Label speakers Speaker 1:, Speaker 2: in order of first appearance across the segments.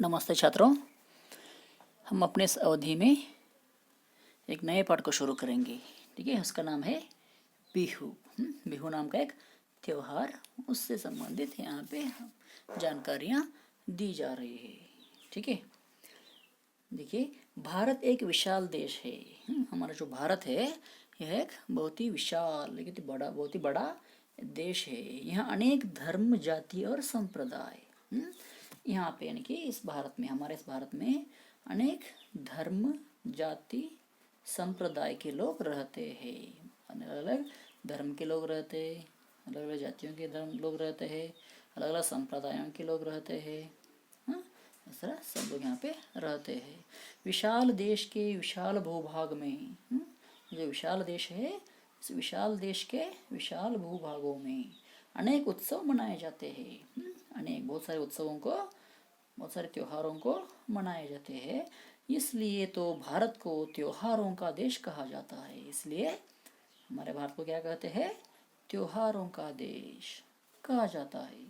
Speaker 1: नमस्ते छात्रों, हम अपने इस अवधि में एक नए पाठ को शुरू करेंगे। ठीक है, उसका नाम है बिहू। बिहू नाम का एक त्योहार, उससे संबंधित यहाँ पे जानकारियाँ दी जा रही है। ठीक है, देखिए, भारत एक विशाल देश है। हमारा जो भारत है यह एक बहुत ही विशाल, लेकिन बहुत ही बड़ा देश है। यहाँ अनेक धर्म, जाति और संप्रदाय यहाँ पे, यानी कि इस भारत में, हमारे इस भारत में अनेक धर्म, जाति, संप्रदाय के लोग रहते हैं। अलग अलग धर्म के लोग रहते हैं, अलग अलग जातियों के धर्म लोग रहते हैं, अलग अलग संप्रदायों के लोग रहते हैं। इस तरह सब लोग यहाँ पे रहते हैं। विशाल देश के विशाल भूभाग में, जो विशाल देश है, इस विशाल देश के विशाल भूभागों में अनेक उत्सव मनाए जाते हैं। अनेक बहुत सारे उत्सवों को, बहुत सारे त्योहारों को मनाए जाते हैं। इसलिए तो भारत को त्योहारों का देश कहा जाता है। इसलिए हमारे भारत को क्या कहते हैं? त्योहारों का देश कहा जाता है।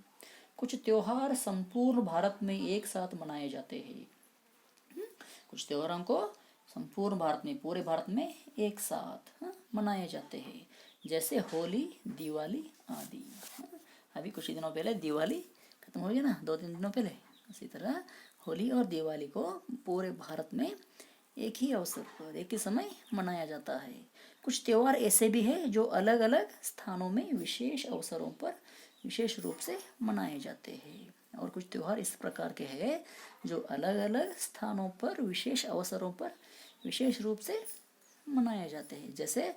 Speaker 1: कुछ त्योहार संपूर्ण भारत में एक साथ मनाए जाते हैं। कुछ त्योहारों को संपूर्ण भारत में, पूरे भारत में एक साथ मनाए जाते हैं, जैसे होली, दिवाली आदि। अभी कुछ ही दिनों पहले दिवाली खत्म हो गया ना, 2-3 दिनों पहले। इसी तरह होली और दिवाली को पूरे भारत में एक ही अवसर पर, एक ही समय मनाया जाता है। कुछ त्योहार ऐसे भी हैं जो अलग अलग स्थानों में विशेष अवसरों पर विशेष रूप से मनाए जाते हैं। और कुछ त्योहार इस प्रकार के हैं जो अलग अलग स्थानों पर विशेष अवसरों पर विशेष रूप से मनाए जाते हैं, जैसे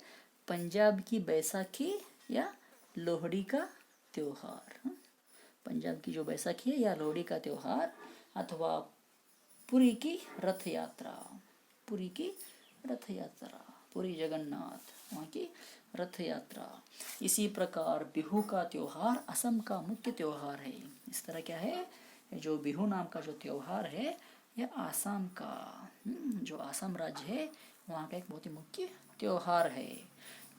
Speaker 1: पंजाब की बैसाखी या लोहड़ी का त्योहार। पंजाब की जो बैसाखी है या लोहड़ी का त्योहार, अथवा पुरी की रथ यात्रा, पुरी की रथ यात्रा, पुरी जगन्नाथ वहाँ की रथ यात्रा। इसी प्रकार बिहू का त्योहार असम का मुख्य त्योहार है। इस तरह क्या है, जो बिहू नाम का जो त्योहार है यह आसाम का, जो आसाम राज्य है वहाँ का एक बहुत ही मुख्य त्योहार है।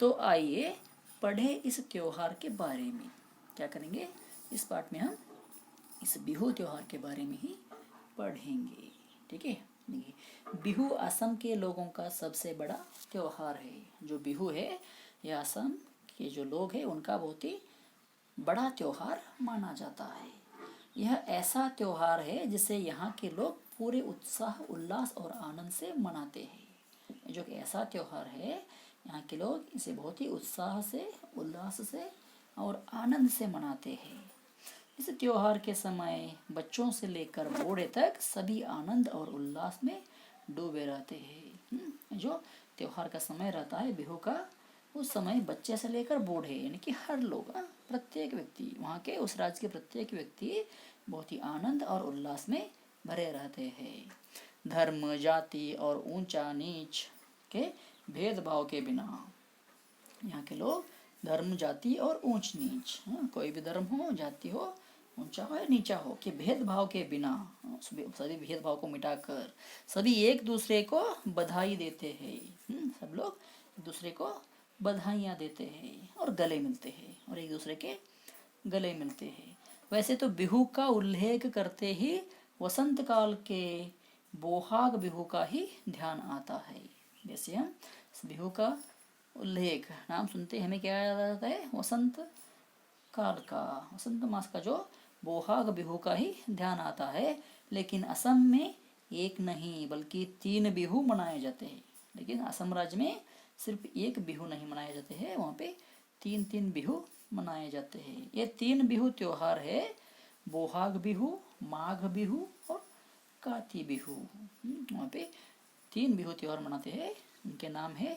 Speaker 1: तो आइए पढ़े इस त्योहार के बारे में। क्या करेंगे इस पाठ में? हम इस बिहू त्योहार के बारे में ही पढ़ेंगे। ठीक है, बिहू असम के लोगों का सबसे बड़ा त्योहार है। जो बिहू है यह असम के जो लोग हैं उनका बहुत ही बड़ा त्योहार माना जाता है। यह ऐसा त्योहार है जिसे यहाँ के लोग पूरे उत्साह, उल्लास और आनंद से मनाते हैं। जो ऐसा त्योहार है, यहाँ के लोग इसे बहुत ही उत्साह से, उल्लास से और आनंद से मनाते हैं। इस त्योहार के समय बच्चों से लेकर बूढ़े तक सभी आनंद और उल्लास में डूबे रहते हैं। जो त्योहार का समय रहता है बिहू का, उस समय बच्चे से लेकर बूढ़े, यानी कि हर लोग, प्रत्येक व्यक्ति, वहाँ के उस राज्य के प्रत्येक व्यक्ति बहुत ही आनंद और उल्लास में भरे रहते हैं। धर्म, जाति और ऊंचा नीच के भेदभाव के बिना यहाँ के लोग धर्म, जाति और ऊंच नीच, कोई भी धर्म हो, जाति हो, ऊंचा हो या नीचा हो, के भेदभाव के बिना, सभी भेदभाव को मिटाकर सभी एक दूसरे को बधाई देते हैं। सब लोग एक दूसरे को बधाइयाँ देते हैं और गले मिलते हैं, और एक दूसरे के गले मिलते हैं। वैसे तो बिहू का उल्लेख करते ही वसंत काल के बोहाग बिहू का ही ध्यान आता है। जैसे हम बिहू का उल्लेख, नाम सुनते हमें क्या याद आता है? वसंत काल का, वसंत मास का जो बोहाग बिहू का ही ध्यान आता है। लेकिन असम में एक नहीं बल्कि 3 बिहू मनाए जाते हैं। लेकिन असम राज्य में सिर्फ एक बिहू नहीं मनाए जाते हैं, वहाँ पे 3 बिहू मनाए जाते हैं। ये 3 बिहू त्योहार है, बोहाग बिहू, माघ बिहू और काती बिहू। वहाँ पे 3 बिहू त्योहार मनाते हैं। उनके नाम है,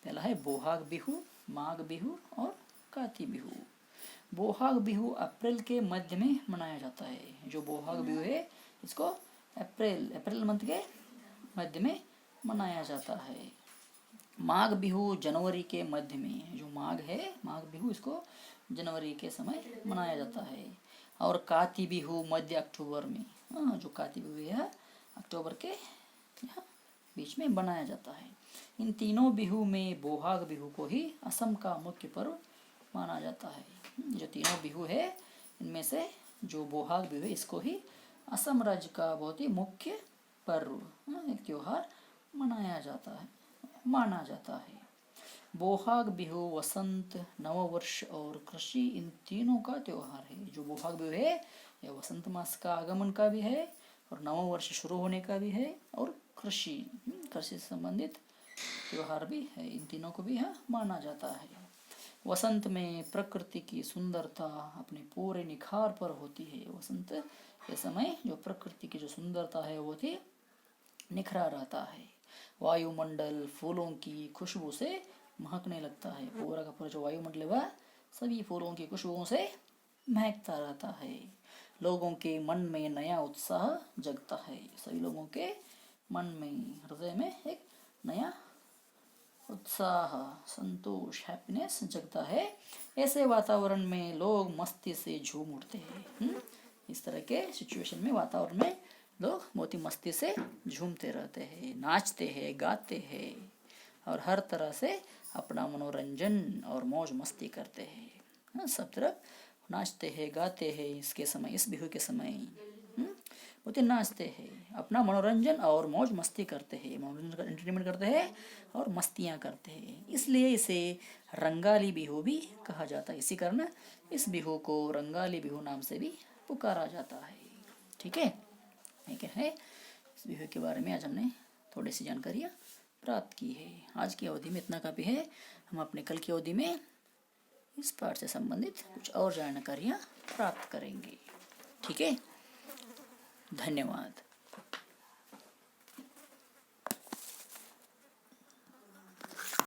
Speaker 1: पहला है बोहाग बिहू, माघ बिहू और काती बिहू। बोहाग बिहू अप्रैल के मध्य में मनाया जाता है। जो बोहाग बिहू है इसको अप्रैल मंथ के मध्य में मनाया जाता है। माघ बिहू जनवरी के मध्य में, जो माघ है, माघ बिहू, इसको जनवरी के समय मनाया जाता है। और काती बिहू मध्य अक्टूबर में, जो काती बिहू है अक्टूबर के बीच में मनाया जाता है। इन तीनों बिहू में बोहाग बिहू को ही असम का मुख्य पर्व माना जाता है। जो तीनों बिहू है इनमें से जो बोहाग बिहू है इसको ही असम राज्य का बहुत ही मुख्य पर्व, एक त्योहार मनाया जाता है, माना जाता है। बोहाग बिहू वसंत, नववर्ष और कृषि, इन तीनों का त्योहार है। जो बोहाग बिहू है यह वसंत मास का आगमन का भी है और नववर्ष शुरू होने का भी है, और कृषि से संबंधित त्योहार भी है। इन तीनों को भी यहाँ माना जाता है। वसंत में प्रकृति की सुंदरता अपने पूरे निखार पर होती है। वसंत के समय जो प्रकृति की जो सुंदरता है वो थी निखरा रहता है। वायुमंडल फूलों की खुशबू से महकने लगता है। पूरा का पूरा जो वायुमंडल है वह सभी फूलों की खुशबुओं से महकता रहता है। लोगों के मन में नया उत्साह जगता है। सभी लोगों के मन में, हृदय में एक नया उत्साह, संतोष, हैप्पीनेस जगता है। ऐसे वातावरण में लोग मस्ती से झूम उठते हैं। इस तरह के सिचुएशन में, वातावरण में लोग बहुत ही मस्ती से झूमते रहते हैं, नाचते हैं, गाते हैं और हर तरह से अपना मनोरंजन और मौज मस्ती करते हैं। सब तरफ नाचते हैं, गाते हैं इसके समय, इस बिहू के समय बहुत ही नाचते हैं, अपना मनोरंजन और मौज मस्ती करते हैं, मनोरंजन का एंटरटेनमेंट करते हैं और मस्तियाँ करते हैं। इसलिए इसे रंगाली बिहू भी कहा जाता है। इसी कारण इस बिहू को रंगाली बिहू नाम से भी पुकारा जाता है। ठीक है, क्या है इस बिहू के बारे में आज हमने थोड़ी सी जानकारियाँ प्राप्त की है। आज की अवधि में इतना काफ़ी है। हम अपने कल की अवधि में इस पाठ से संबंधित कुछ और जानकारियाँ प्राप्त करेंगे। ठीक है, धन्यवाद।